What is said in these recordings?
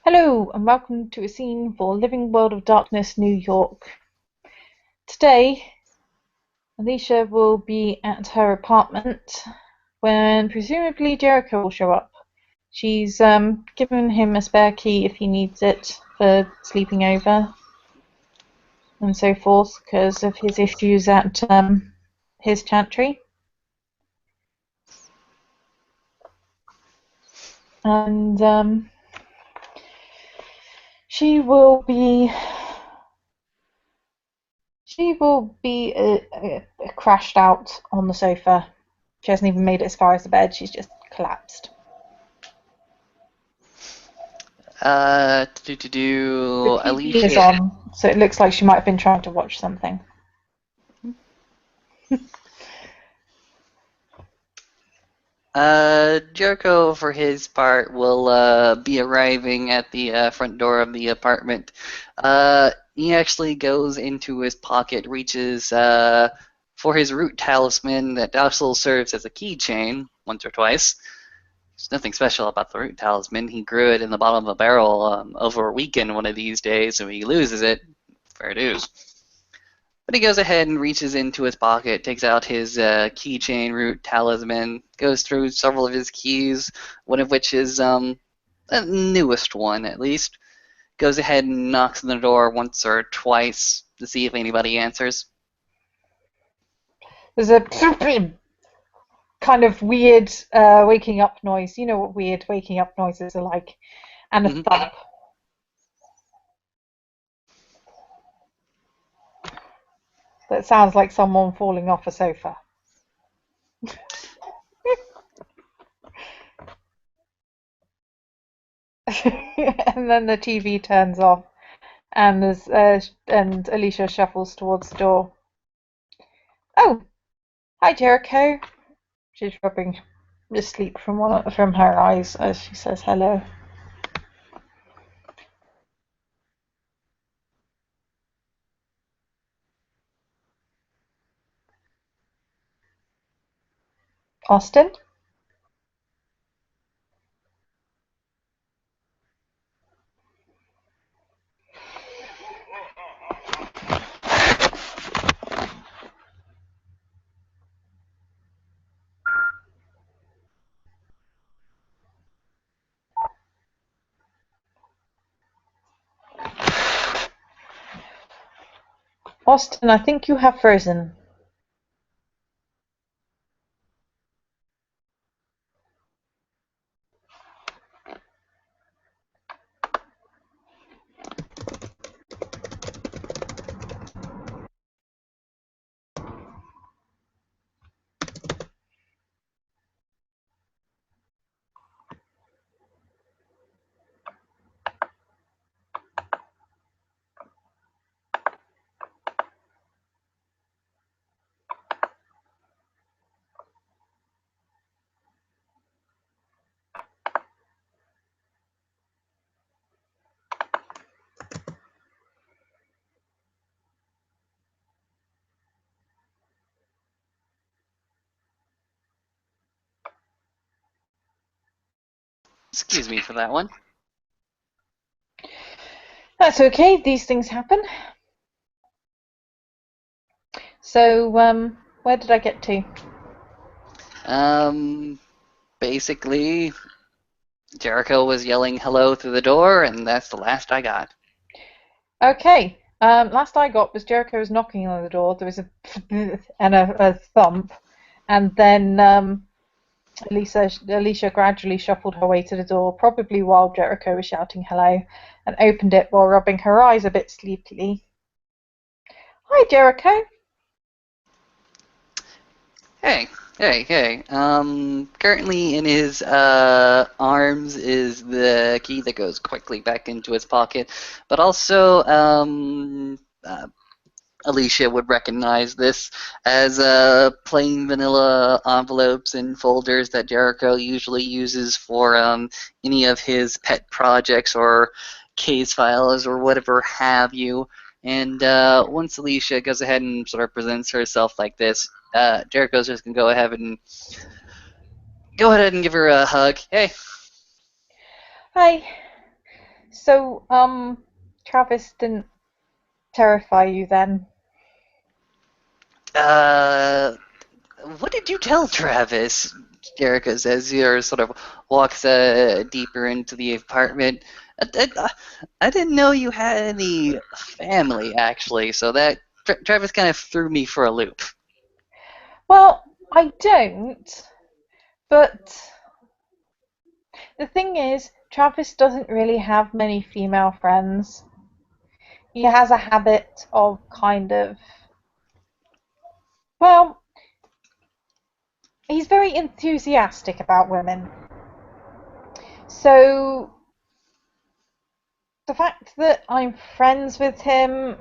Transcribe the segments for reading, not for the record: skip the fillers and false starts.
Hello and welcome to a scene for Living World of Darkness, New York. Today, Alicia will be at her apartment when presumably Jericho will show up. She's given him a spare key if he needs it for sleeping over and so forth because of his issues at his chantry. And she will be crashed out on the sofa. She hasn't even made it as far as the bed. She's just collapsed. The TV is Alicia. on, so it looks like she might have been trying to watch something. Jericho, for his part, will be arriving at the front door of the apartment. He actually goes into his pocket, reaches for his root talisman that also serves as a keychain once or twice. There's nothing special about the root talisman. He grew it in the bottom of a barrel over a weekend one of these days, and when he loses it, fair dues. But he goes ahead and reaches into his pocket, takes out his keychain root talisman, goes through several of his keys, one of which is the newest one at least. Goes ahead and knocks on the door once or twice to see if anybody answers. There's a kind of weird waking up noise. You know what weird waking up noises are like, and a Mm-hmm. thump. That sounds like someone falling off a sofa. And then the TV turns off, and and Alicia shuffles towards the door. Oh, hi Jericho. She's rubbing the sleep from her eyes as she says hello. Austin? Austin, I think you have frozen. Excuse me for that one. That's okay, these things happen. So, where did I get to? Um, Basically, Jericho was yelling hello through the door, and that's the last I got. Okay, last I got was Jericho was knocking on the door. There was a and a thump, and then Alicia gradually shuffled her way to the door, probably while Jericho was shouting hello, and opened it while rubbing her eyes a bit sleepily. Hi, Jericho. Hey. Currently in his arms is the key that goes quickly back into his pocket, but also Alicia would recognize this as plain vanilla envelopes and folders that Jericho usually uses for any of his pet projects or case files or whatever have you. And once Alicia goes ahead and sort of presents herself like this, Jericho's just gonna go ahead and give her a hug. Hey. Hi. So, Travis didn't terrify you then? Uh, what did you tell Travis? Jericho says he sort of walks deeper into the apartment. I didn't know you had any family, actually, so that Travis kind of threw me for a loop. Well, I don't, but the thing is, Travis doesn't really have many female friends. He has a habit of kind of, well, he's very enthusiastic about women. So the fact that I'm friends with him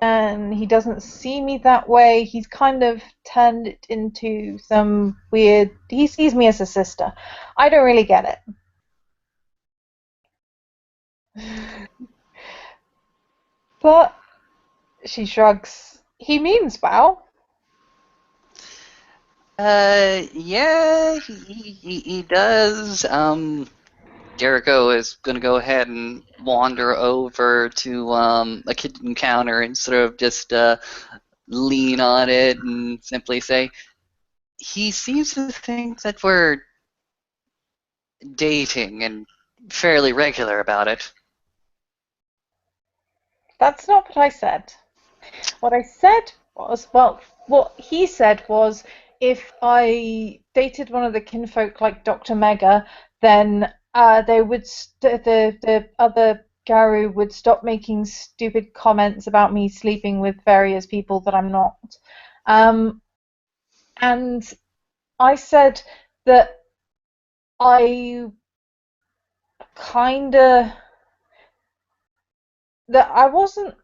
and he doesn't see me that way, he's kind of turned it into some weird. He sees me as a sister. I don't really get it. But she shrugs. He means well. Yeah, he does. Jericho is gonna go ahead and wander over to a kitchen counter and sort of just lean on it and simply say, he seems to think that we're dating and fairly regular about it. That's not what I said. What I said was, well, what he said was, if I dated one of the kinfolk like Dr. Mega, then they would the other Garu would stop making stupid comments about me sleeping with various people that I'm not. Um, and I said that I kinda that I wasn't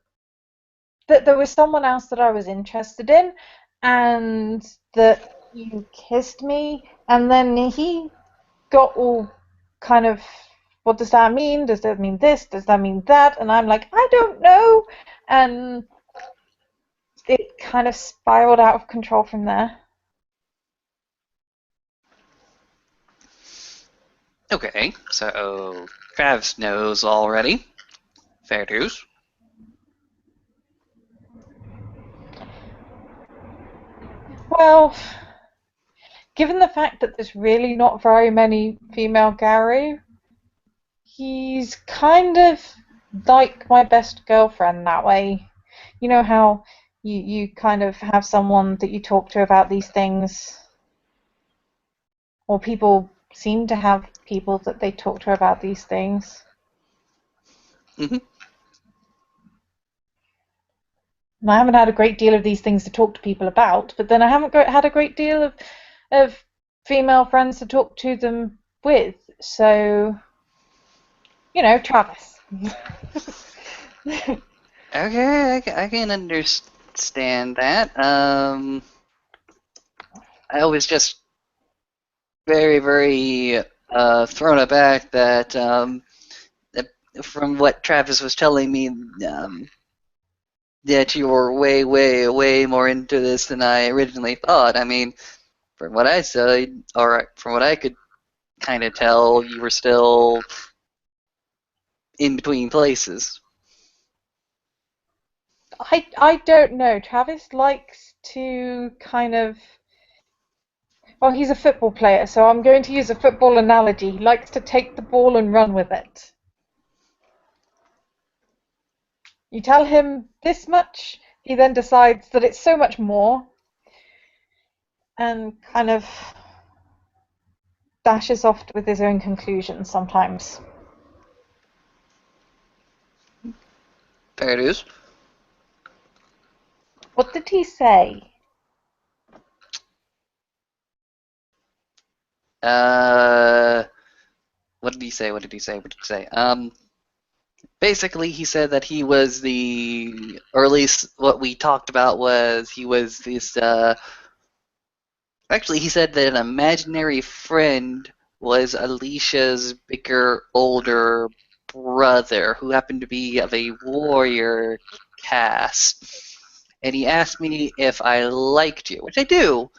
that there was someone else that I was interested in, and that you kissed me, and then he got all kind of, what does that mean? Does that mean this? Does that mean that? And I'm like, I don't know, and it kind of spiraled out of control from there. Okay, so Travis knows already. Fair dues. Well, given the fact that there's really not very many female Garu, he's kind of like my best girlfriend that way. You know how you kind of have someone that you talk to about these things, or people seem to have people that they talk to about these things. Hmm. And I haven't had a great deal of these things to talk to people about, but then I haven't had a great deal of female friends to talk to them with. So, Travis. Okay, I can understand that. I was just very thrown aback that from what Travis was telling me, that you were way more into this than I originally thought. I mean, from what I saw, or from what I could kind of tell, you were still in between places. I don't know. Travis likes to kind of, well, he's a football player, so I'm going to use a football analogy. He likes to take the ball and run with it. You tell him this much, he then decides that it's so much more and kind of dashes off with his own conclusions sometimes. There it is. What did he say? Uh, what did he say? What did he say? What did he say? Basically, he said that he was or at least what we talked about was he was this. Actually, he said that an imaginary friend was Alicia's bigger, older brother who happened to be of a warrior caste. And he asked me if I liked you, which I do.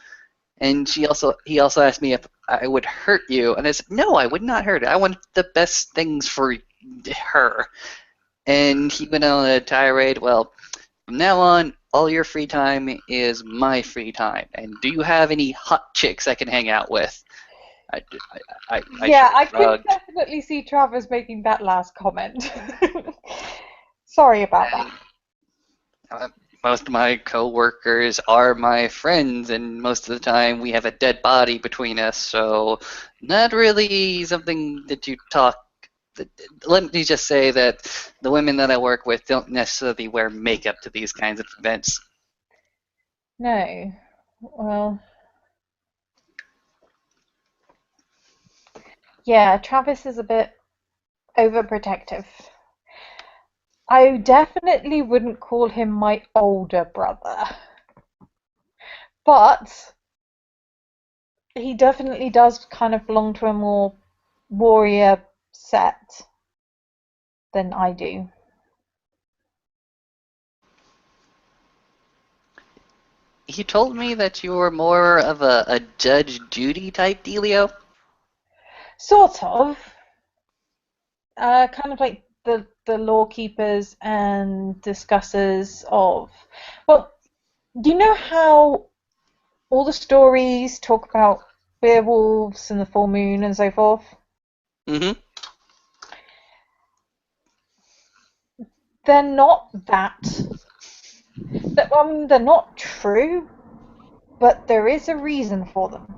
And he also asked me if I would hurt you, and I said no, I would not hurt. I want the best things for her. And he went on a tirade. Well, from now on, all your free time is my free time. And do you have any hot chicks I can hang out with? I, I Yeah, I could shrugged. definitely see Travers making that last comment. Sorry about that. And uh, most of my coworkers are my friends, and most of the time we have a dead body between us, so not really something that you talk. Let me just say that the women that I work with don't necessarily wear makeup to these kinds of events. No. Well, yeah, Travis is a bit overprotective. I definitely wouldn't call him my older brother, but he definitely does kind of belong to a more warrior set than I do. He told me that you were more of a Judge Judy type dealio. Sort of. Kind of like the law keepers and discussers of, well, you know how all the stories talk about werewolves and the full moon and so forth? Mm-hmm. They're not that. They're not true, but there is a reason for them.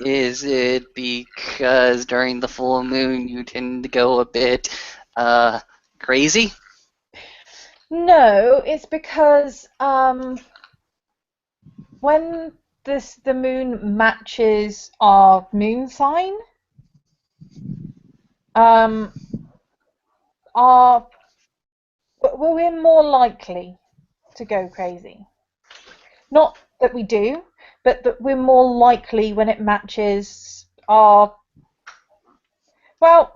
Is it because during the full moon you tend to go a bit, uh, crazy? No, it's because when the moon matches our moon sign, um, our we're more likely to go crazy. Not that we do, but that we're more likely when it matches our, well,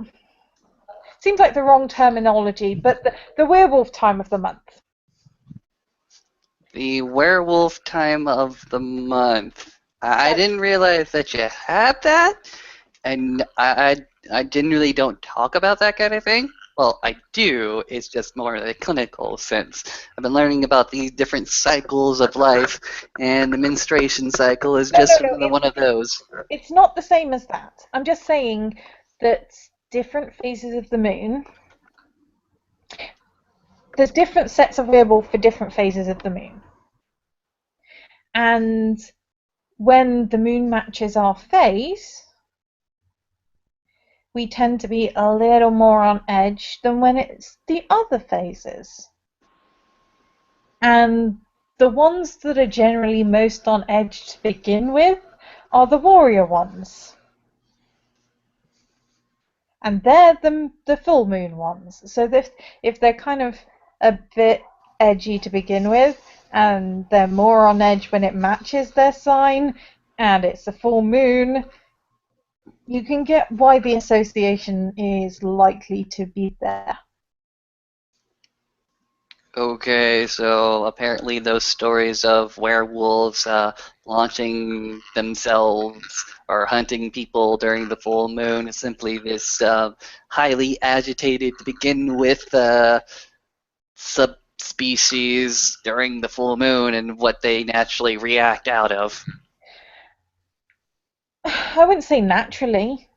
seems like the wrong terminology, but the werewolf time of the month. The werewolf time of the month. I That's didn't realize that you had that, and I generally don't talk about that kind of thing. Well, I do. It's just more in a clinical sense. I've been learning about these different cycles of life, and the menstruation cycle is no, no, just no. one of those. It's not the same as that. I'm just saying that different phases of the moon. There's different sets of werewolf for different phases of the moon, and when the moon matches our phase, we tend to be a little more on edge than when it's the other phases. And the ones that are generally most on edge to begin with are the warrior ones. And they're the full moon ones. So if they're kind of a bit edgy to begin with, and they're more on edge when it matches their sign, and it's a full moon, you can get why the association is likely to be there. Okay, so apparently those stories of werewolves launching themselves or hunting people during the full moon is simply this highly agitated to begin with subspecies during the full moon and what they naturally react out of. I wouldn't say naturally.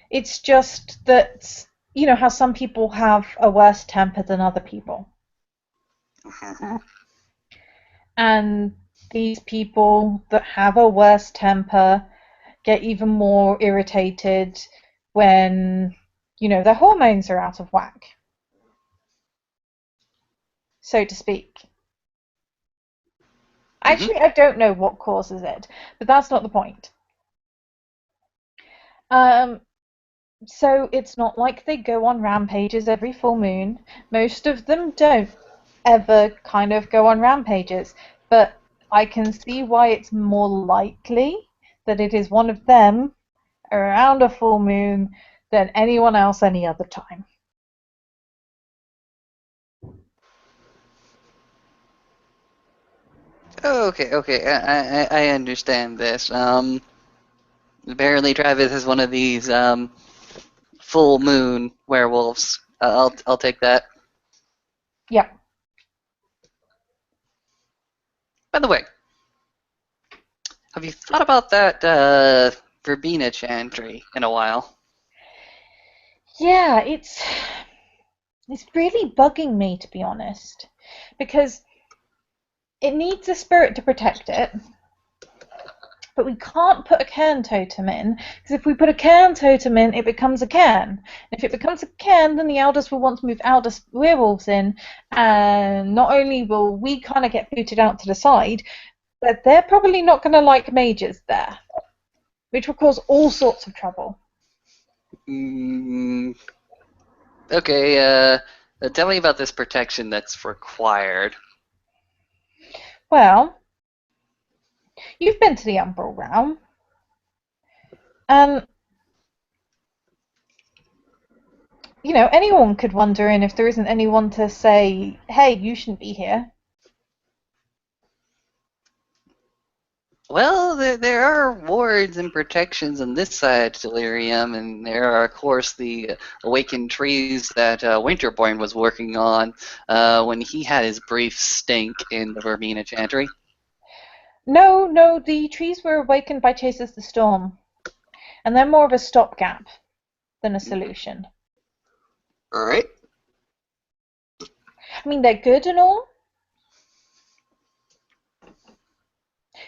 It's just that, you know, how some people have a worse temper than other people. And these people that have a worse temper get even more irritated when, you know, their hormones are out of whack, so to speak. Hmm. Actually, I don't know what causes it, but that's not the point. Um, so it's not like they go on rampages every full moon. Most of them don't ever kind of go on rampages, but I can see why it's more likely that it is one of them around a full moon than anyone else any other time. Okay, okay, I understand this. Apparently Travis is one of these full moon werewolves. I'll take that. Yeah. By the way, have you thought about that verbena chantry in a while? Yeah, it's really bugging me, to be honest, because it needs a spirit to protect it, but we can't put a cairn totem in, because if we put a cairn totem in, it becomes a cairn. And if it becomes a cairn, then the elders will want to move elder werewolves in, and not only will we kind of get booted out to the side, but they're probably not going to like mages there, which will cause all sorts of trouble. Mm, okay, tell me about this protection that's required. Well, you've been to the Umbral Realm, and anyone could wander in if there isn't anyone to say, hey, you shouldn't be here. Well, there are wards and protections on this side of Delirium, and there are, of course, the awakened trees that Winterborn was working on when he had his brief stink in the Verbena Chantry. No, no, the trees were awakened by Chases the Storm, and they're more of a stopgap than a solution. All right. I mean, they're good and all.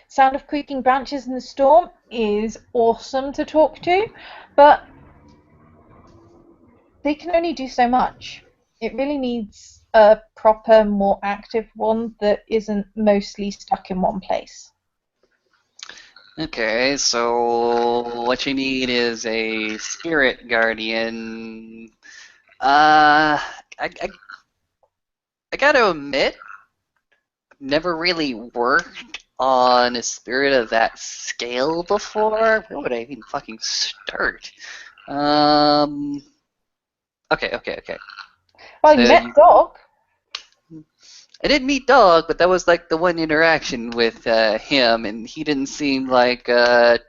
Sound of creaking branches in the storm is awesome to talk to, but they can only do so much. It really needs a proper, more active one that isn't mostly stuck in one place. Okay, so what you need is a spirit guardian. I gotta admit, never really worked on a spirit of that scale before. Where would I even fucking start? Um. Okay. Well, you So met Doc. I did meet Dog, but that was like the one interaction with him, and he didn't seem like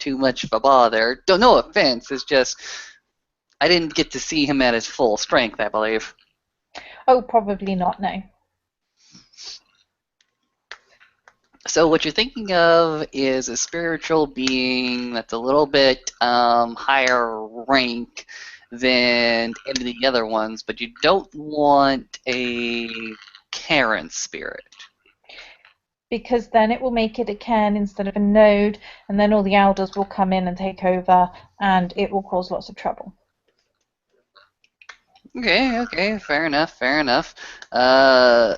too much of a bother. No offense, it's just I didn't get to see him at his full strength, I believe. Oh, probably not, no. So what you're thinking of is a spiritual being that's a little bit higher rank than any of the other ones, but you don't want a Karen spirit. Because then it will make it a cairn instead of a node, and then all the elders will come in and take over, and it will cause lots of trouble. Okay, fair enough. Uh,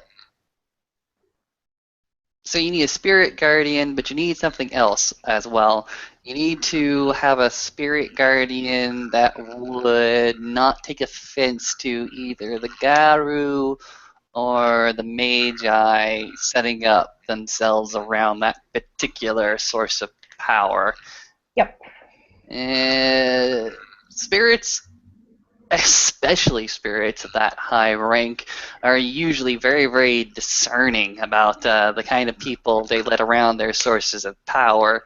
so you need a spirit guardian, but you need something else as well. You need to have a spirit guardian that would not take offense to either the Garu or the Magi setting up themselves around that particular source of power. Yep. Uh, spirits, especially spirits of that high rank, are usually very discerning about the kind of people they let around their sources of power.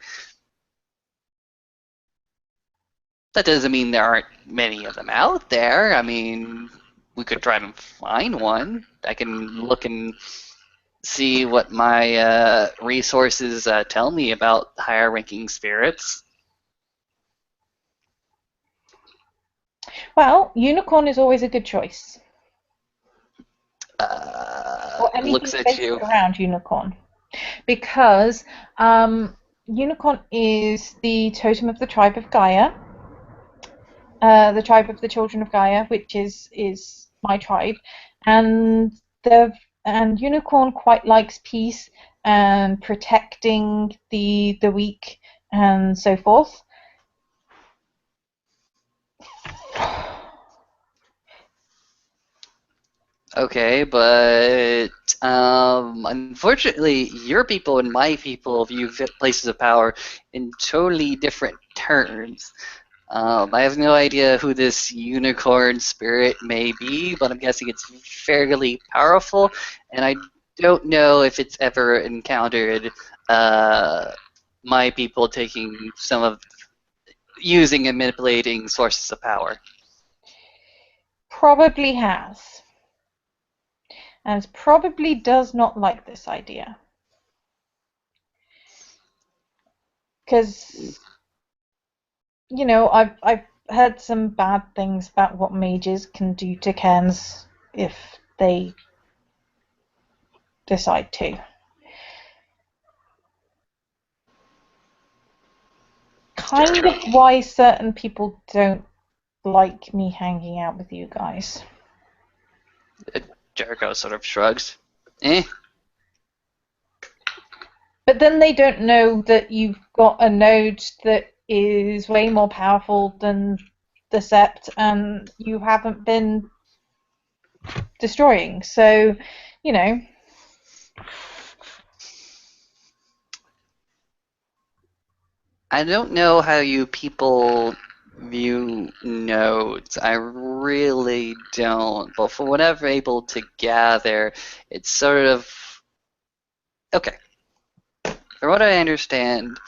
That doesn't mean there aren't many of them out there. I mean, we could try and find one. I can look and see what my resources tell me about higher ranking spirits. Well, unicorn is always a good choice. Or anything Looks at based you. around unicorn. Because unicorn is the totem of the tribe of Gaia, the tribe of the children of Gaia, which is my tribe, and the and unicorn quite likes peace and protecting the weak and so forth. Okay, but unfortunately, your people and my people view places of power in totally different terms. I have no idea who this unicorn spirit may be, but I'm guessing it's fairly powerful, and I don't know if it's ever encountered uh, my people taking some of using and manipulating sources of power. probably has, and probably does not like this idea. Because, I've heard some bad things about what mages can do to cairns if they decide to. Kind of why certain people don't like me hanging out with you guys. Jericho sort of shrugs. Eh? But then they don't know that you've got a node that is way more powerful than the Sept, and you haven't been destroying. So, you know, I don't know how you people view nodes. I really don't. But from what I'm able to gather, it's sort of okay. From what I understand,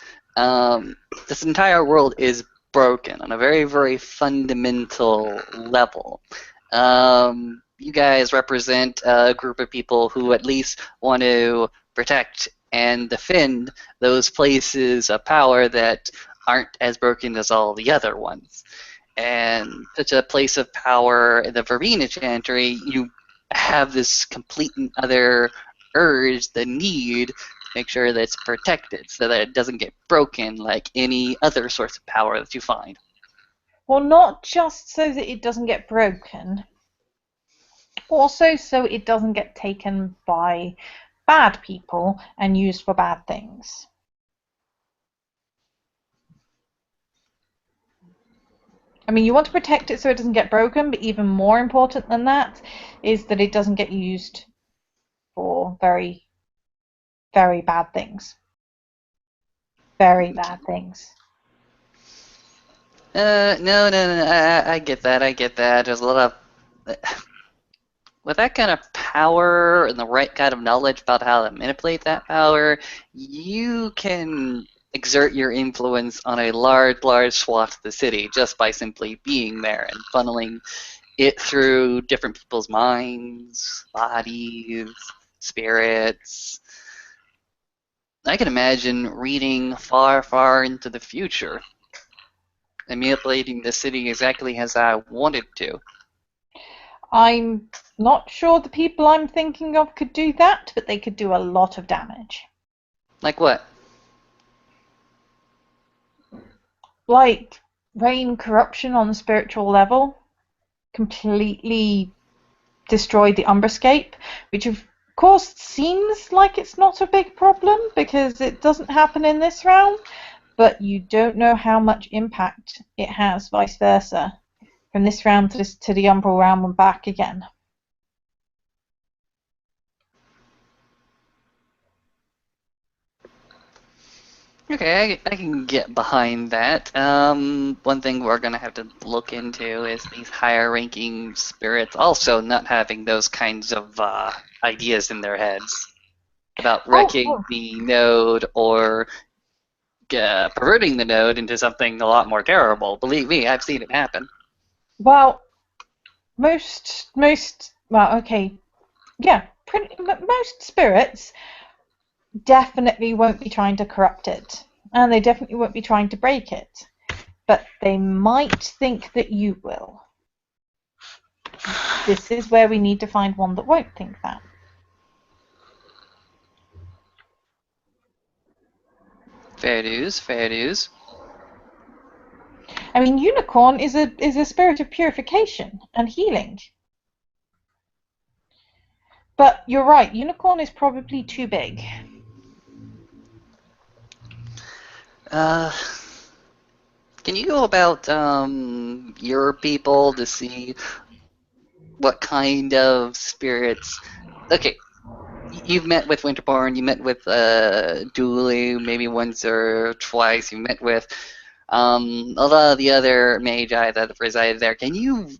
this entire world is broken on a very, very fundamental level. You guys represent a group of people who at least want to protect and defend those places of power that aren't as broken as all the other ones. And such a place of power in the Verbena Chantry, you have this complete and other urge, the need to make sure that it's protected so that it doesn't get broken like any other source of power that you find. well, not just so that it doesn't get broken, also so it doesn't get taken by bad people and used for bad things. I mean, you want to protect it so it doesn't get broken, but even more important than that is that it doesn't get used for very, very bad things. Very bad things. No. I get that. I get that. There's a lot of with that kind of power and the right kind of knowledge about how to manipulate that power, you can exert your influence on a large, large swath of the city just by simply being there and funneling it through different people's minds, bodies, spirits. I can imagine reading far, far into the future and manipulating the city exactly as I wanted to. I'm not sure the people I'm thinking of could do that, but they could do a lot of damage. Like what? Like rain corruption on the spiritual level, completely destroy the Umbrascape, which of course seems like it's not a big problem because it doesn't happen in this realm, but you don't know how much impact it has vice versa from this realm to the Umbral realm and back again. Okay, I can get behind that. One thing we're gonna have to look into is these higher ranking spirits also not having those kinds of ideas in their heads about wrecking Oh, the node or perverting the node into something a lot more terrible. Believe me, I've seen it happen. well, well, okay, yeah, most spirits definitely won't be trying to corrupt it, and they definitely won't be trying to break it, but they might think that you will. This is where we need to find one that won't think that. Fair dues, fair dues. I mean, unicorn is a spirit of purification and healing. But you're right, unicorn is probably too big. Uh, can you go about your people to see what kind of spirits? Okay, you've met with Winterborn, you met with Dooley maybe once or twice, you met with a lot of the other magi that reside there. Can you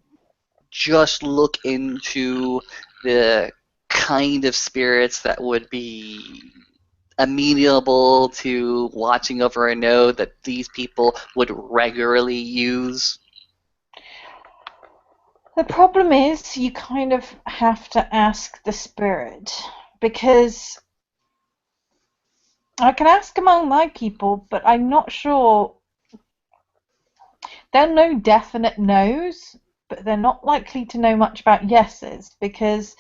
just look into the kind of spirits that would be amenable to watching over a node that these people would regularly use? The problem is you kind of have to ask the spirit, because I can ask among my people, but I'm not sure. They'll know definite no's, but they're not likely to know much about yeses, because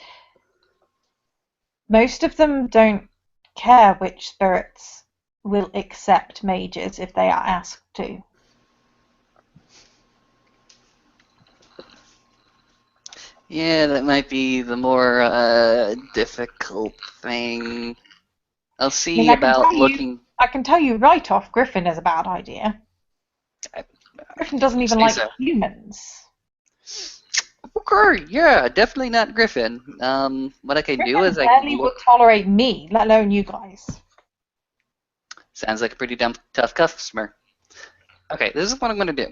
most of them don't care which spirits will accept mages if they are asked to. Yeah, that might be the more difficult thing. I'll I mean, see about looking. I can tell you right off, Griffin is a bad idea. I- Griffin If doesn't you even say like so. humans. Okay, yeah, definitely not Griffin. What I can do Griffin is I can barely will look. tolerate me, let alone you guys. Sounds like a pretty dumb, tough customer. Okay, this is what I'm gonna do.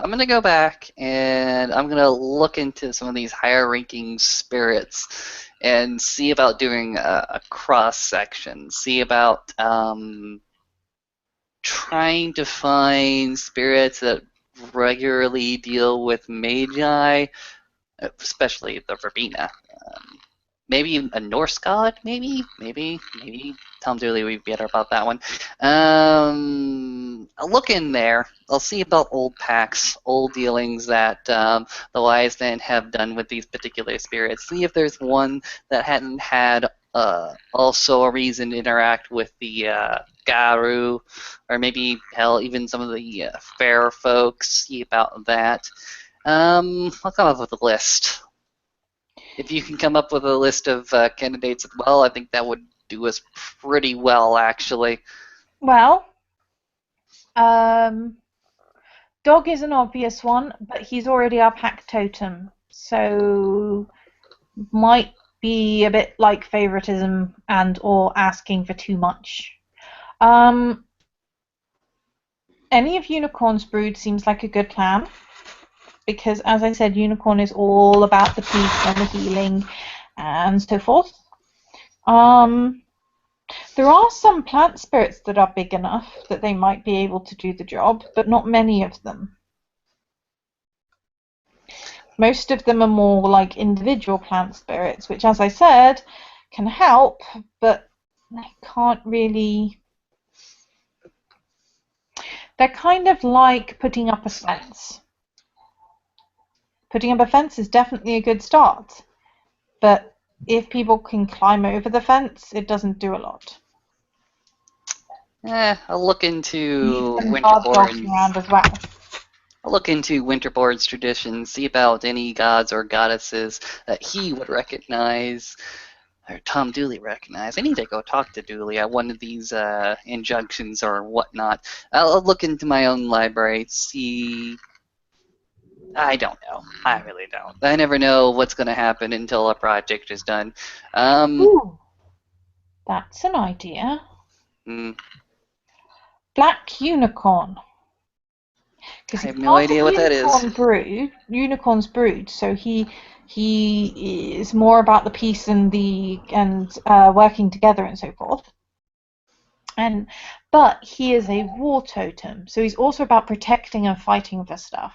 I'm gonna go back and I'm gonna look into some of these higher ranking spirits and see about doing a cross section. See about trying to find spirits that regularly deal with magi, especially the Verbena. Um, Maybe a Norse god, maybe. Tom Dooley would be better about that one. I'll look in there. I'll see about old pacts, old dealings that the wise men have done with these particular spirits. See if there's one that hadn't had also a reason to interact with the Garu, or maybe hell, even some of the fair folks. See about that. I'll come up with a list. If you can come up with a list of candidates as well, I think that would do us pretty well, actually. Well, um, Dog is an obvious one, but he's already our pack totem, so might be a bit like favoritism and or asking for too much. Um, any of Unicorn's brood seems like a good plan, because as I said, Unicorn is all about the peace and the healing and so forth. Um, there are some plant spirits that are big enough that they might be able to do the job, but not many of them. Most of them are more like individual plant spirits, which, as I said, can help, but they can't really. They're kind of like putting up a fence. Putting up a fence is definitely a good start, but if people can climb over the fence, it doesn't do a lot. I'll look Need into some guard dogs Winterborn's. around as well. I'll look into Winterborn's traditions, see about any gods or goddesses that he would recognize, or Tom Dooley recognize. I need to go talk to Dooley at one of these injunctions or whatnot. I'll look into my own library, see. I don't know. I really don't. I never know what's going to happen until a project is done. Um, Ooh, that's an idea. hmm, Black unicorn. Because I he's have no part of idea what that is. Unicorn's brood, so he is more about the peace and the and working together and so forth. And but he is a war totem, so he's also about protecting and fighting for stuff.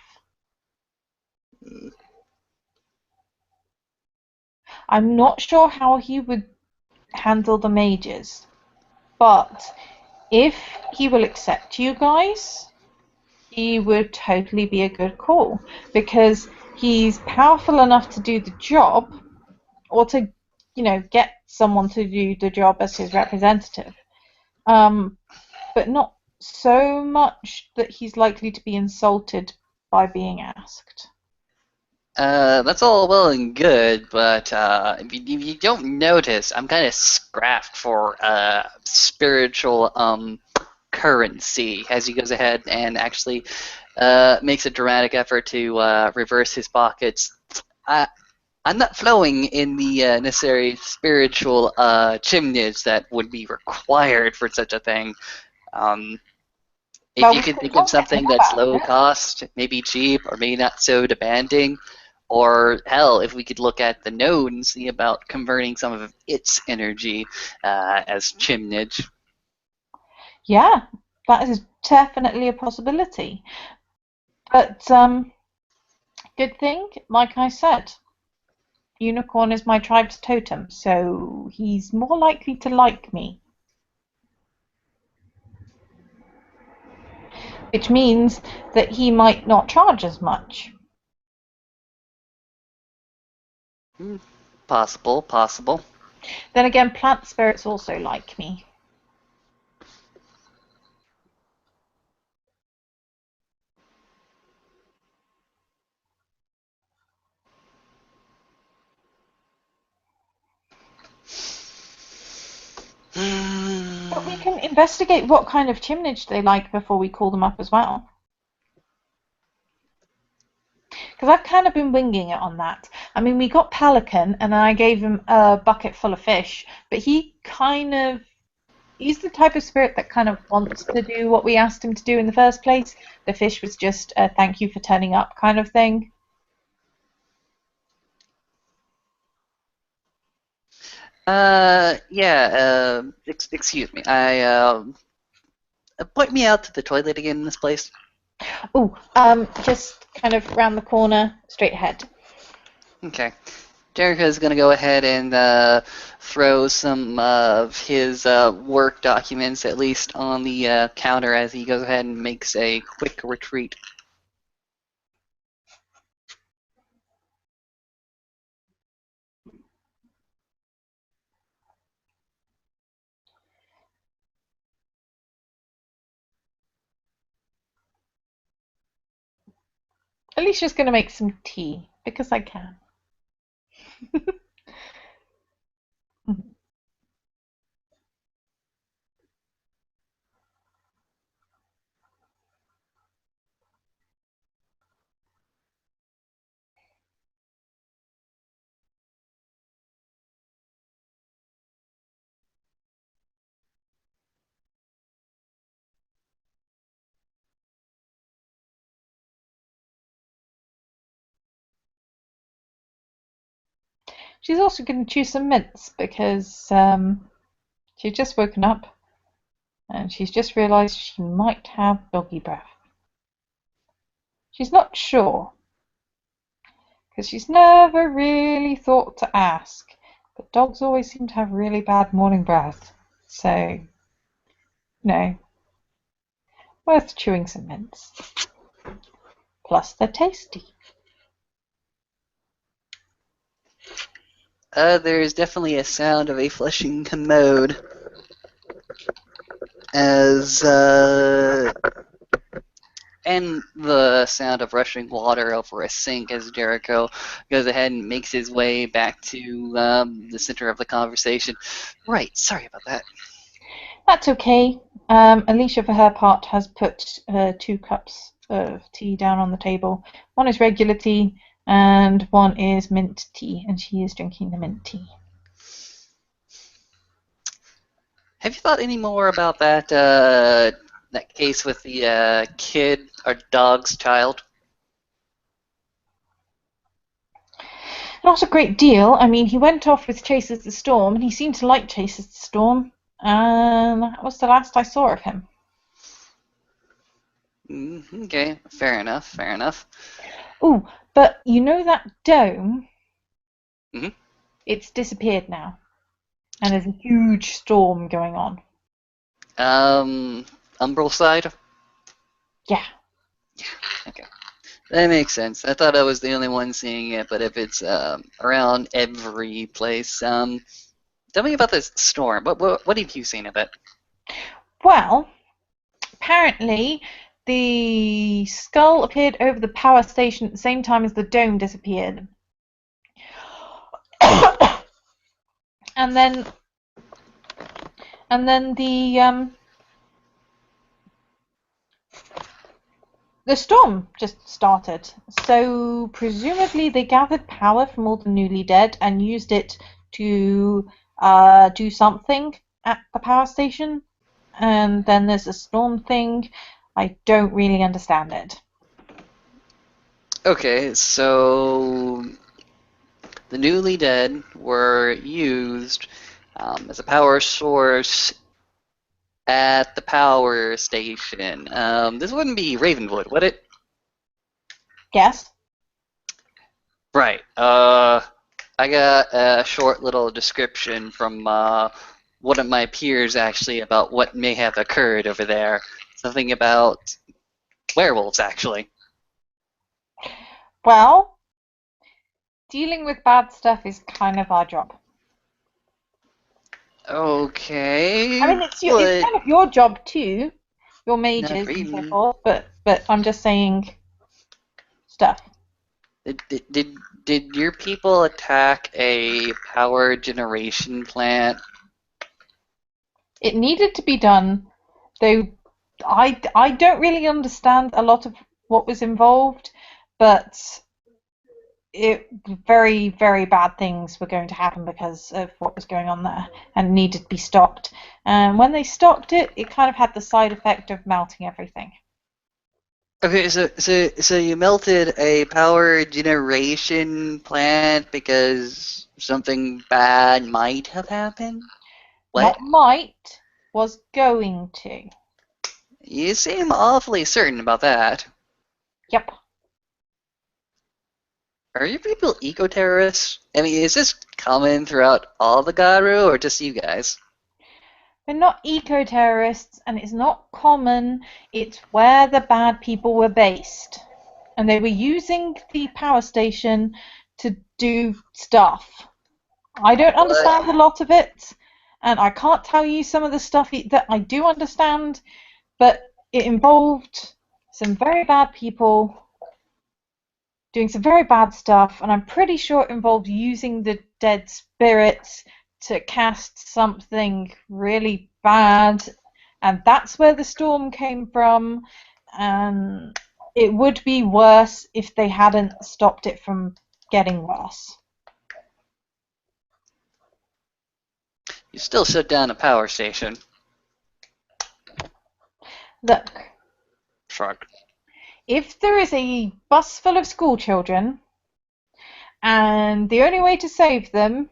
I'm not sure how he would handle the mages, but if he will accept you guys, he would totally be a good call, because he's powerful enough to do the job, or to, get someone to do the job as his representative. Um, but not so much that he's likely to be insulted by being asked. That's all well and good, but if you don't notice, I'm kind of scrapped for spiritual currency as he goes ahead and actually makes a dramatic effort to reverse his pockets. I, I'm not flowing in the necessary spiritual chimnage that would be required for such a thing. Um, if Well, you we could can think of talk to him something that's about low it. cost, maybe cheap, or maybe not so demanding, or hell, if we could look at the node and see about converting some of its energy as chimnage. Yeah, that is definitely a possibility. But Good thing, like I said, unicorn is my tribe's totem, so he's more likely to like me. Which means that he might not charge as much. Hmm, possible, possible. Then again, plant spirits also like me. But we can investigate what kind of chimnage they like before we call them up as well. Because I've kind of been winging it on that. I mean, we got Pelican, and I gave him a bucket full of fish, but he's the type of spirit that kind of wants to do what we asked him to do in the first place. The fish was just a thank you for turning up kind of thing. Yeah, excuse me. Point me out to the toilet again in this place. Oh, just kind of round the corner, straight ahead. Okay. Jericho's gonna go ahead and throw some of his work documents at least on the counter as he goes ahead and makes a quick retreat. Alicia's going to make some tea because I can. She's also going to chew some mints because she's just woken up and she's just realised she might have doggy breath. She's not sure because she's never really thought to ask, but dogs always seem to have really bad morning breath. So, no, worth chewing some mints. Plus, they're tasty. There's definitely a sound of a flushing commode as and the sound of rushing water over a sink as Jericho goes ahead and makes his way back to the center of the conversation. Right, sorry about that. That's okay. Alicia, for her part, has put 2 cups of tea down on the table. One is regular tea, and one is mint tea, and she is drinking the mint tea. Have you thought any more about that case with the kid or dog's child? Not a great deal. I mean, he went off with Chases the Storm, and he seemed to like Chases the Storm, and that was the last I saw of him. Okay, fair enough, fair enough. Oh, but you know that dome? hmm It's disappeared now, and there's a huge storm going on. Umbral side? Yeah. Okay. That makes sense. I thought I was the only one seeing it, but if it's around every place, tell me about this storm. What have you seen of it? Well, apparently, the skull appeared over the power station at the same time as the dome disappeared. and then and then the storm just started. So presumably they gathered power from all the newly dead and used it to do something at the power station. And then there's a storm thing. I don't really understand it. Okay, so the newly dead were used as a power source at the power station. This wouldn't be Ravenwood, would it? Yes. Right. I got a short little description from one of my peers actually about what may have occurred over there. Something about werewolves, actually. Well, dealing with bad stuff is kind of our job. I Okay, mean, it's but kind of your job too, your not mages and so really. forth. But I'm just saying stuff. Did your people attack a power generation plant? It needed to be done, though. I don't really understand a lot of what was involved, but it very bad things were going to happen because of what was going on there and needed to be stopped. And when they stopped it, it kind of had the side effect of melting everything. Okay, so you melted a power generation plant because something bad might have happened? What? Not might, was going to. You seem awfully certain about that. Yep. Are you people eco-terrorists? I mean, is this common throughout all the Garu or just you guys? They're not eco-terrorists, and it's not common. It's where the bad people were based. And they were using the power station to do stuff. I don't What? understand a lot of it, and I can't tell you some of the stuff that I do understand, but it involved some very bad people doing some very bad stuff, and I'm pretty sure it involved using the dead spirits to cast something really bad, and that's where the storm came from. And it would be worse if they hadn't stopped it from getting worse. You still shut down a power station. Look, Shrug. if there is a bus full of school children and the only way to save them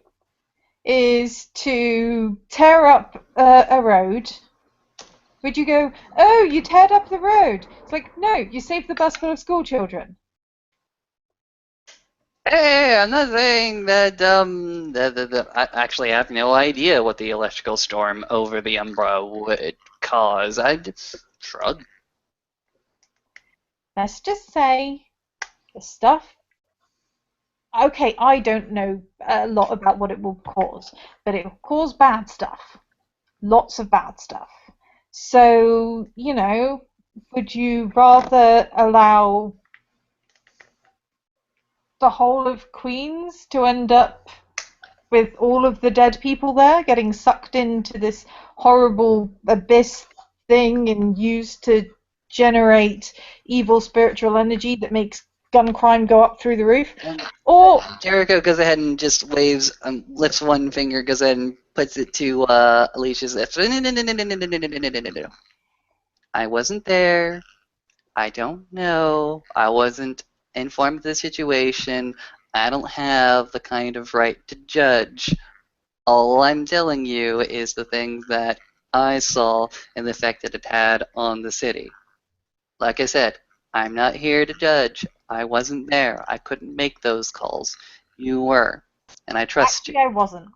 is to tear up a road, would you go, oh, you teared up the road? It's like, no, you saved the bus full of school children. Hey, I'm not saying that that I actually have no idea what the electrical storm over the Umbra would cause. I just shrug. Let's just say the stuff. Okay, I don't know a lot about what it will cause, but it will cause bad stuff. Lots of bad stuff. So, would you rather allow the whole of Queens to end up with all of the dead people there getting sucked into this horrible abyss thing and used to generate evil spiritual energy that makes gun crime go up through the roof? And Or Jericho goes ahead and just waves, lifts one finger, goes ahead and puts it to Alicia's lips. No, no, no, no, no, no, no, no, no, no, no, no, no. I wasn't there. I don't know. I wasn't informed of the situation. I don't have the kind of right to judge. All I'm telling you is the things that I saw and the effect that it had on the city. Like I said, I'm not here to judge. I wasn't there. I couldn't make those calls. You were, and I trust you. actually I wasn't.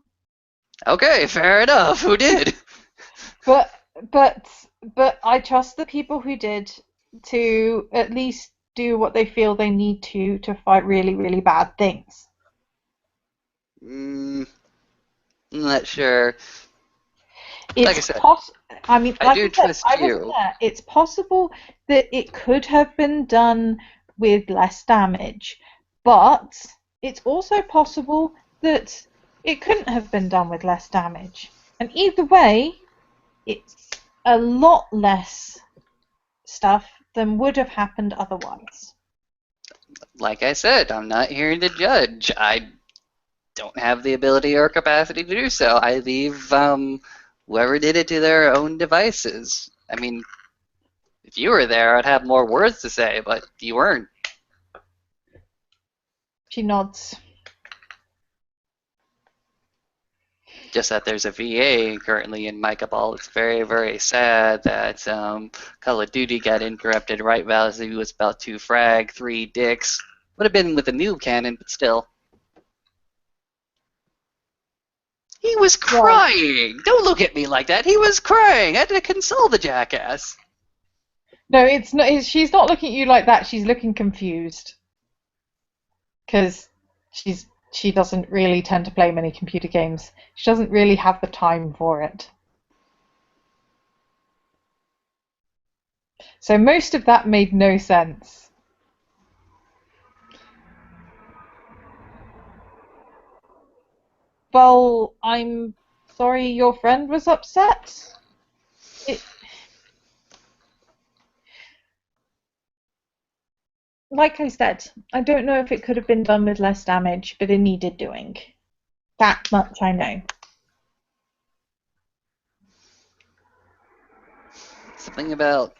Okay, fair enough. Who did? But but but I trust the people who did to at least do what they feel they need to fight really, really bad things. Mm, I'm not sure. Like I It's said, poss I mean, I like do I said, trust I wasn't you. there. It's possible that it could have been done with less damage, but it's also possible that it couldn't have been done with less damage. And either way, it's a lot less stuff than would have happened otherwise. Like I said, I'm not here to judge. I don't have the ability or capacity to do so. I leave whoever did it to their own devices. I mean, if you were there, I'd have more words to say, but you weren't. She nods. Just that there's a VA currently in Micah Ball. It's very, very sad that Call of Duty got interrupted right as he was about to frag three dicks. Would have been with a new cannon, but still. He was Right. crying! Don't look at me like that. He was crying! I had to console the jackass. No, it's not. She's not looking at you like that. She's looking confused because she doesn't really tend to play many computer games. She doesn't really have the time for it. So most of that made no sense. Well, I'm sorry your friend was upset. It, like I said, I don't know if it could have been done with less damage, but it needed doing. That much I know. Something about.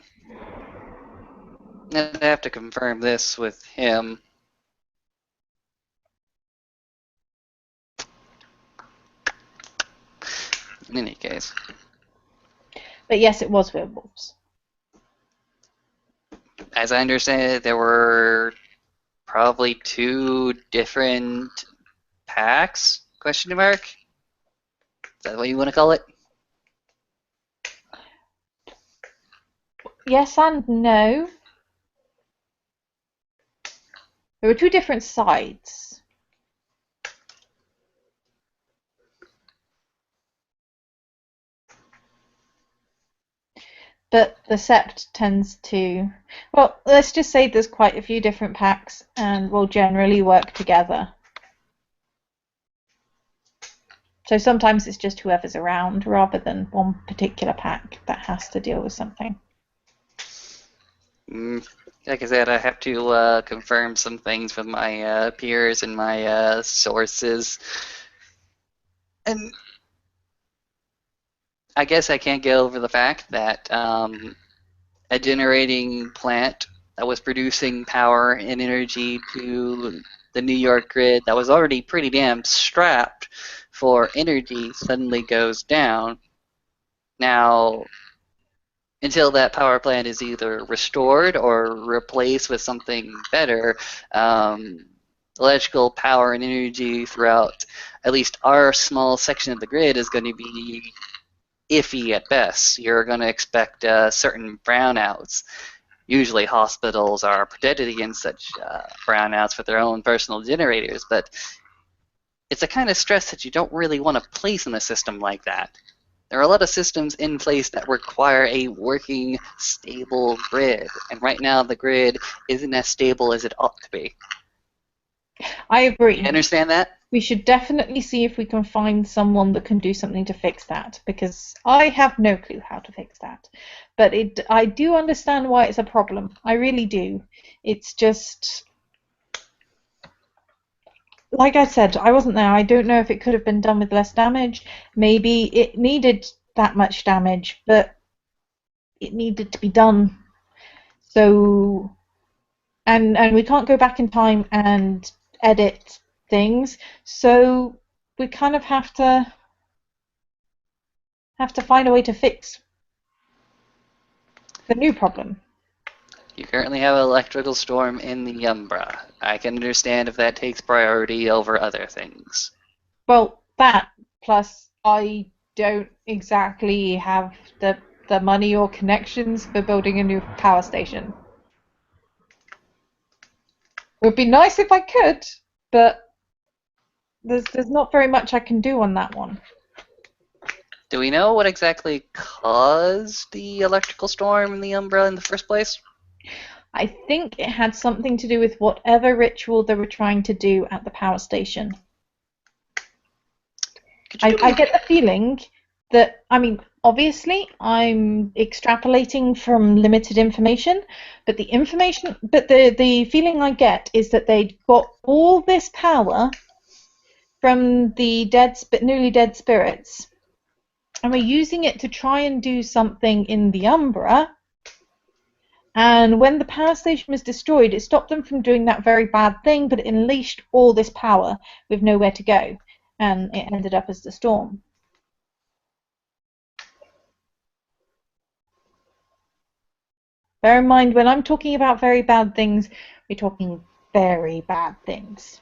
I have to confirm this with him. In any case. But yes, it was werewolves. As I understand it, there were probably two different packs? Question mark? Is that what you want to call it? Yes and no. There were two different sides. But the sept tends to, well, let's just say there's quite a few different packs and will generally work together. So sometimes it's just whoever's around rather than one particular pack that has to deal with something. Like I said, I have to confirm some things with my peers and my sources. And I guess I can't get over the fact that a generating plant that was producing power and energy to the New York grid that was already pretty damn strapped for energy suddenly goes down. Now, until that power plant is either restored or replaced with something better, um, electrical power and energy throughout at least our small section of the grid is going to be iffy at best. You're going to expect certain brownouts. Usually hospitals are protected against such brownouts with their own personal generators, but it's a kind of stress that you don't really want to place in a system like that. There are a lot of systems in place that require a working, stable grid, and right now the grid isn't as stable as it ought to be. I You agree. understand that? We should definitely see if we can find someone that can do something to fix that, because I have no clue how to fix that. But I do understand why it's a problem. I really do. It's just, like I said, I wasn't there. I don't know if it could have been done with less damage. Maybe it needed that much damage, but it needed to be done. So, and we can't go back in time and edit things. So we kind of have to find a way to fix the new problem. You currently have an electrical storm in the Umbra. I can understand if that takes priority over other things. Well, that plus I don't exactly have the money or connections for building a new power station. It would be nice if I could, but there's not very much I can do on that one. Do we know what exactly caused the electrical storm in the Umbra in the first place? I think it had something to do with whatever ritual they were trying to do at the power station. Could you do I me? get the feeling that, I mean, obviously I'm extrapolating from limited information, but the feeling I get is that they'd got all this power from the newly dead spirits, and were using it to try and do something in the Umbra. And when the power station was destroyed, it stopped them from doing that very bad thing, but it unleashed all this power with nowhere to go, and it ended up as the storm. Bear in mind, when I'm talking about very bad things, we're talking very bad things.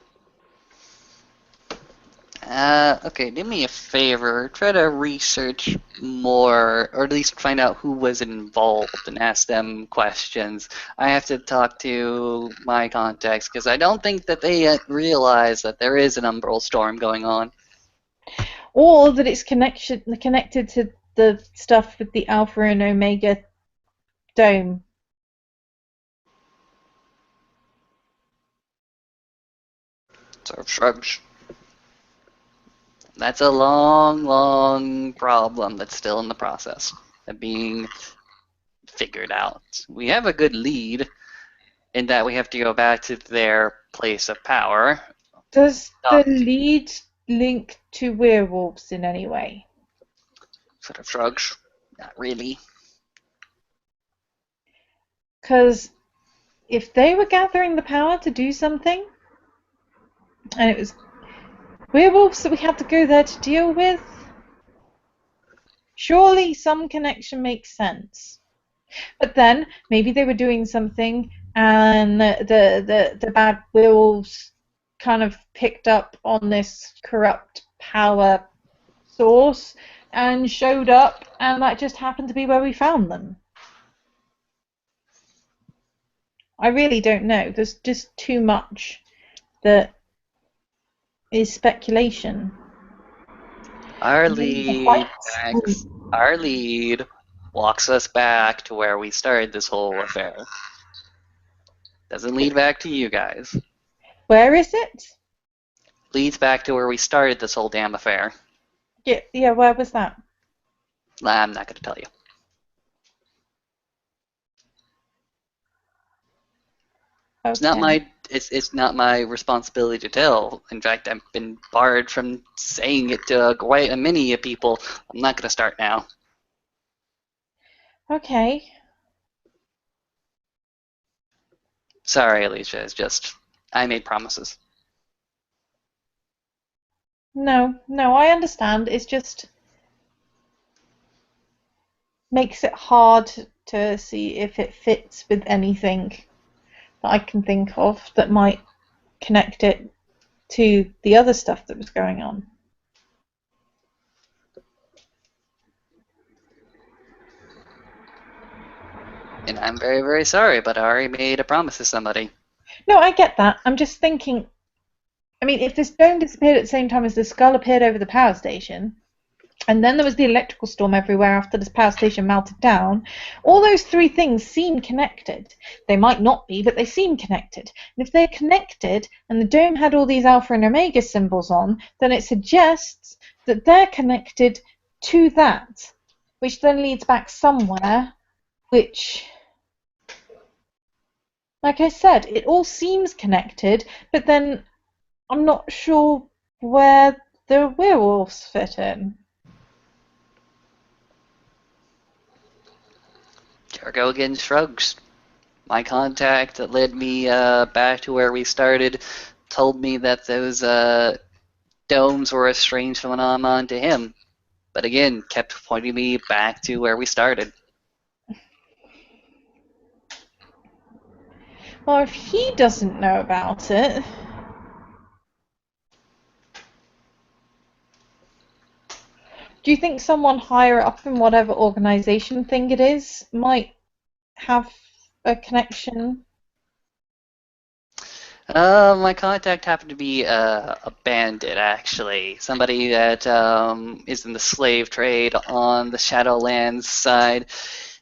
Okay, do me a favor. Try to research more, or at least find out who was involved and ask them questions. I have to talk to my contacts because I don't think that they yet realize that there is an umbral storm going on. Or that it's connected to the stuff with the Alpha and Omega dome. Sort of shrugs. That's a long, long problem that's still in the process of being figured out. We have a good lead in that we have to go back to their place of power. Does Oh, the lead link to werewolves in any way? sort of shrugs. Not really. Because if they were gathering the power to do something, and it was werewolves that we had to go there to deal with, surely some connection makes sense. But then maybe they were doing something, and the bad werewolves kind of picked up on this corrupt power source and showed up, and that just happened to be where we found them. I really don't know. There's just too much that is speculation. Our What? lead backs, our lead walks us back to where we started this whole affair. Doesn't lead back to you guys. Where is it? Leads back to where we started this whole damn affair. Yeah, yeah, where was that? I'm not going to tell you. Okay. It's not my responsibility to tell. In fact, I've been barred from saying it to quite a many people. I'm not going to start now. Okay. Sorry, Alicia. It's just I made promises. No, no, I understand. It's just makes it hard to see if it fits with anything that I can think of that might connect it to the other stuff that was going on. And I'm very, very sorry, but I already made a promise to somebody. No, I get that. I'm just thinking, I mean, if this dome disappeared at the same time as the skull appeared over the power station, and then there was the electrical storm everywhere after this power station melted down, all those three things seem connected. They might not be, but they seem connected. And if they're connected, and the dome had all these alpha and omega symbols on, then it suggests that they're connected to that, which then leads back somewhere, which, like I said, it all seems connected, but then I'm not sure where the werewolves fit in. Jargo again shrugs. My contact that led me back to where we started told me that those domes were a strange phenomenon to him. But again, kept pointing me back to where we started. Well, if he doesn't know about it, do you think someone higher up in whatever organization thing it is might have a connection? My contact happened to be a bandit, actually. Somebody that is in the slave trade on the Shadowlands side.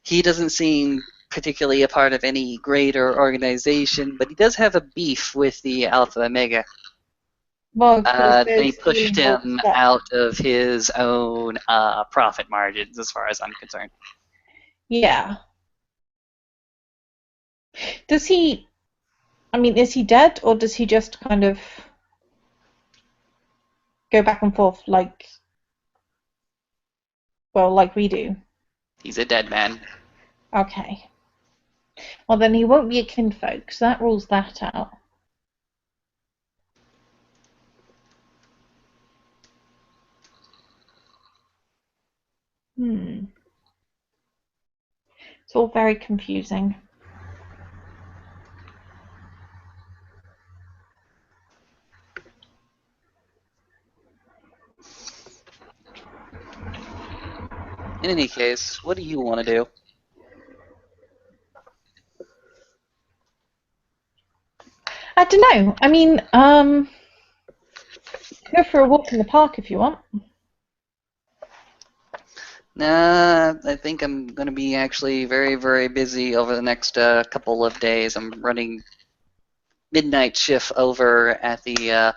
He doesn't seem particularly a part of any greater organization, but he does have a beef with the Alpha Omega. Well, because They there's pushed stealing all the him stuff. out of his own profit margins, as far as I'm concerned. Yeah. Does he? I mean, is he dead, or does he just kind of go back and forth like, well, like we do? He's a dead man. Okay. Well, then he won't be a kinfolk, so that rules that out. Hmm. It's all very confusing. In any case, what do you want to do? I don't know. I mean, go for a walk in the park if you want. Nah, I think I'm going to be actually very, very busy over the next couple of days. I'm running midnight shift over at the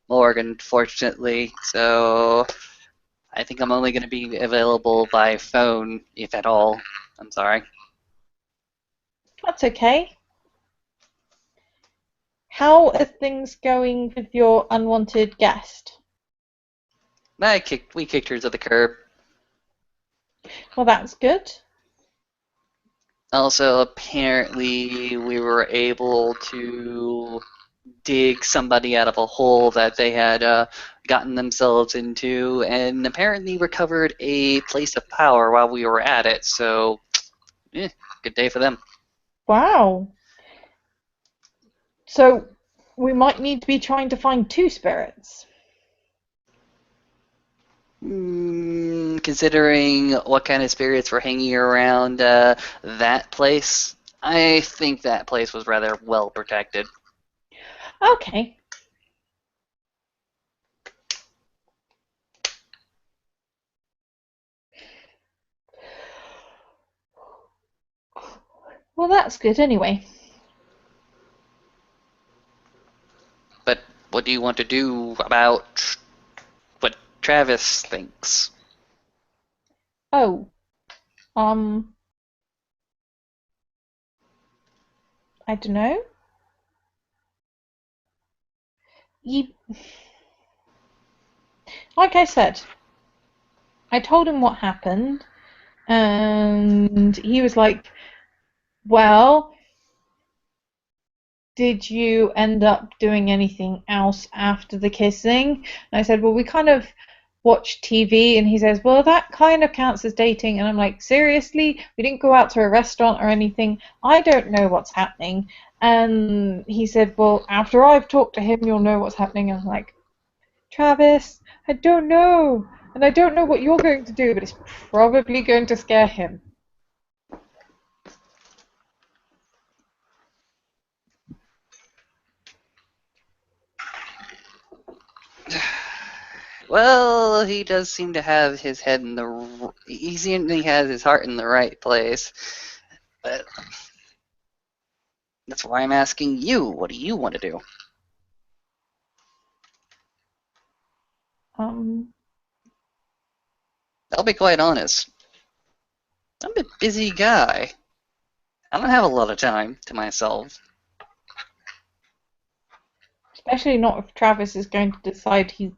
morgue, unfortunately, so I think I'm only going to be available by phone, if at all. I'm sorry. That's okay. How are things going with your unwanted guest? We kicked her to the curb. Well, that's good. Also, apparently, we were able to dig somebody out of a hole that they had gotten themselves into, and apparently recovered a place of power while we were at it. So, eh, good day for them. Wow. So we might need to be trying to find two spirits. Considering what kind of spirits were hanging around that place, I think that place was rather well protected. Okay. Well, that's good anyway. But what do you want to do about what Travis thinks? Oh, um, I don't know. You, like I said, I told him what happened, and he was like, "Well, did you end up doing anything else after the kissing?" And I said, "Well, we kind of watched TV." And he says, "Well, that kind of counts as dating." And I'm like, "Seriously? We didn't go out to a restaurant or anything. I don't know what's happening." And he said, "Well, after I've talked to him, you'll know what's happening." And I'm like, "Travis, I don't know. And I don't know what you're going to do, but it's probably going to scare him." Well, he does seem to have his head in the. He seemingly has his heart in the right place. But that's why I'm asking you. What do you want to do? Um, I'll be quite honest. I'm a busy guy. I don't have a lot of time to myself. Especially not if Travis is going to decide you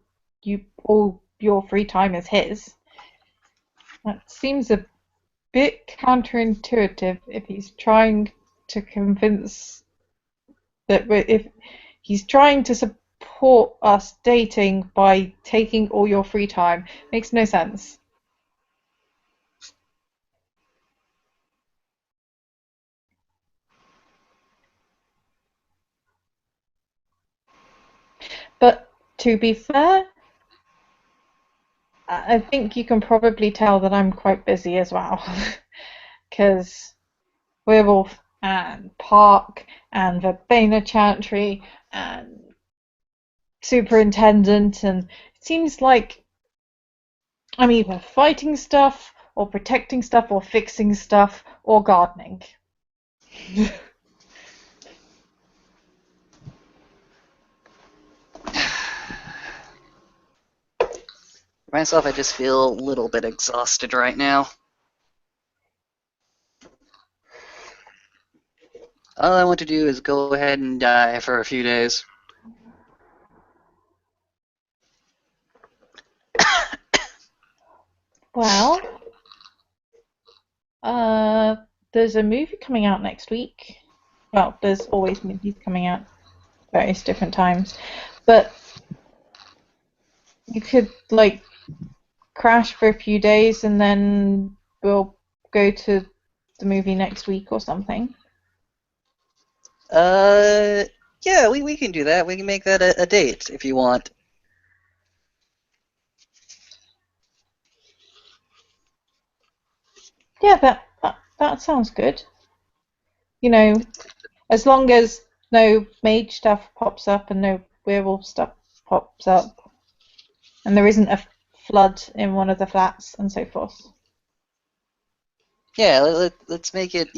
all your free time is his. That seems a bit counterintuitive if he's trying to convince that if he's trying to support us dating by taking all your free time. Makes no sense. But to be fair, I think you can probably tell that I'm quite busy as well. Because Werewolf and Park and Verbena Chantry and Superintendent, and it seems like I'm either fighting stuff or protecting stuff or fixing stuff or gardening. For myself, I just feel a little bit exhausted right now. All I want to do is go ahead and die for a few days. Well, uh, there's a movie coming out next week. Well, there's always movies coming out various different times, but you could like crash for a few days and then we'll go to the movie next week or something. Uh, yeah, we can do that. We can make that a date if you want. Yeah, that sounds good. You know, as long as no mage stuff pops up and no werewolf stuff pops up, and there isn't a flood in one of the flats and so forth. Yeah, let's make it,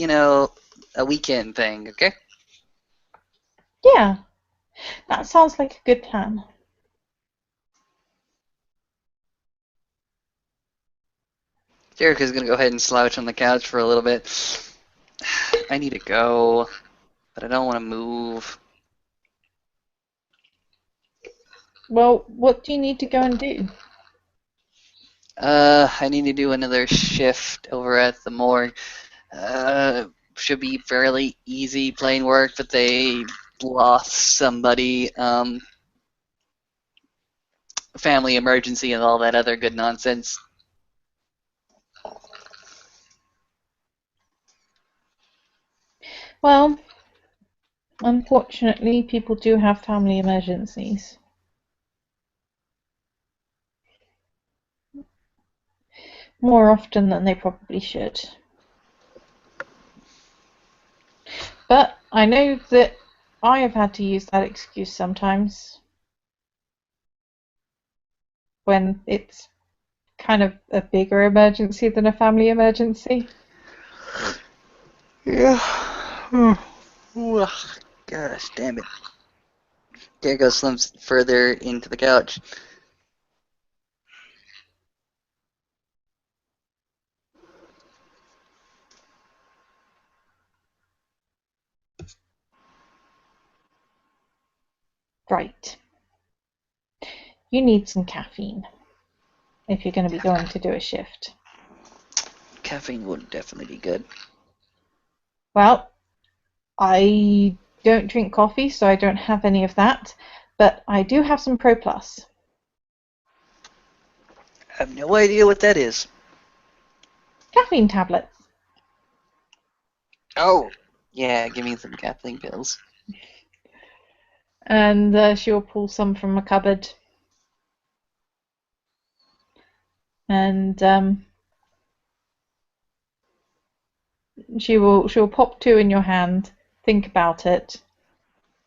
a weekend thing, okay? Yeah, that sounds like a good plan. Jericho's gonna go ahead and slouch on the couch for a little bit. I need to go, but I don't want to move. Well, what do you need to go and do? I need to do another shift over at the morgue. Should be fairly easy plain work, but they lost somebody. Family emergency and all that other good nonsense. Well, unfortunately, people do have family emergencies. More often than they probably should. But I know that I have had to use that excuse sometimes when it's kind of a bigger emergency than a family emergency. Yeah. Ugh, gosh, damn it. Jericho slumps further into the couch. Right. You need some caffeine if you're going to be going to do a shift. Caffeine would definitely be good. Well, I don't drink coffee, so I don't have any of that, but I do have some Pro Plus. I have no idea what that is. Caffeine tablets. Oh, yeah, give me some Kathleen pills. And she'll pull some from a cupboard. And she'll pop two in your hand, think about it,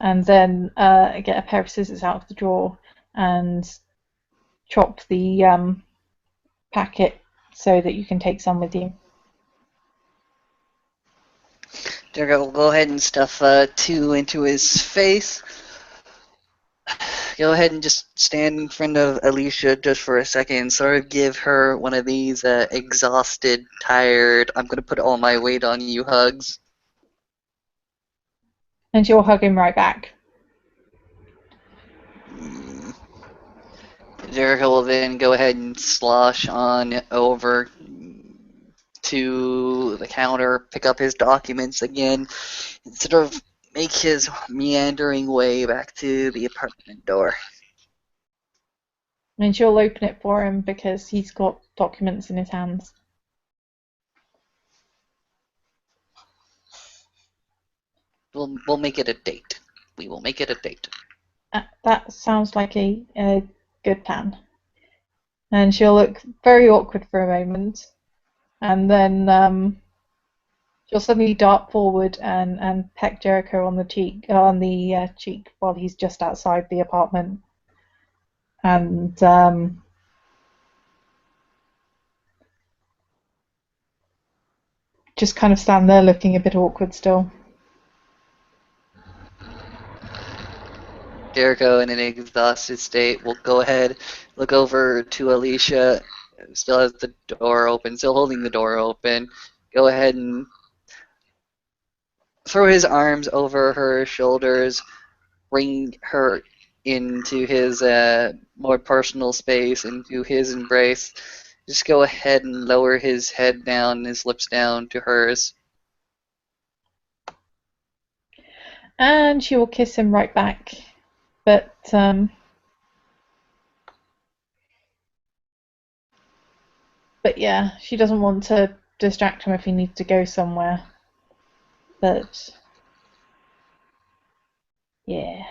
and then get a pair of scissors out of the drawer and chop the packet so that you can take some with you. Jericho will go ahead and stuff two into his face. Go ahead and just stand in front of Alicia just for a second, sort of give her one of these exhausted, tired, I'm gonna put all my weight on you hugs. And she'll hug him right back. Jericho will then go ahead and slosh on over to the counter, pick up his documents again, and sort of make his meandering way back to the apartment door. And she'll open it for him because he's got documents in his hands. We'll make it a date. We will make it a date. That sounds like a good plan. And she'll look very awkward for a moment, and then she'll suddenly dart forward and peck Jericho on the cheek while he's just outside the apartment, and just kind of stand there looking a bit awkward still. Jericho, in an exhausted state, will go ahead, look over to Alicia, still has the door open, still holding the door open. Go ahead and throw his arms over her shoulders, bring her into his more personal space, into his embrace. Just go ahead and lower his head down, his lips down to hers. And she will kiss him right back, but yeah, she doesn't want to distract him if he needs to go somewhere. But yeah,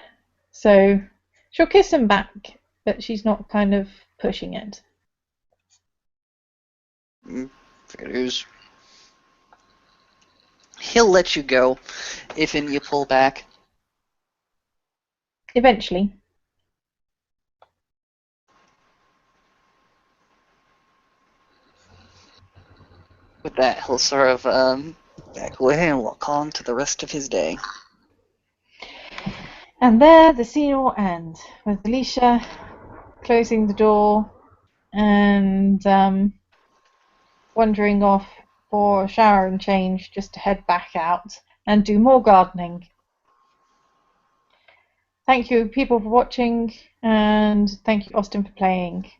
so she'll kiss him back, but she's not kind of pushing it. Mm, figures. He'll let you go if and you pull back. Eventually. With that, he'll sort of back away and walk on to the rest of his day. And there the scene will end, with Alicia closing the door and wandering off for a shower and change just to head back out and do more gardening. Thank you, people, for watching, and thank you, Austin, for playing.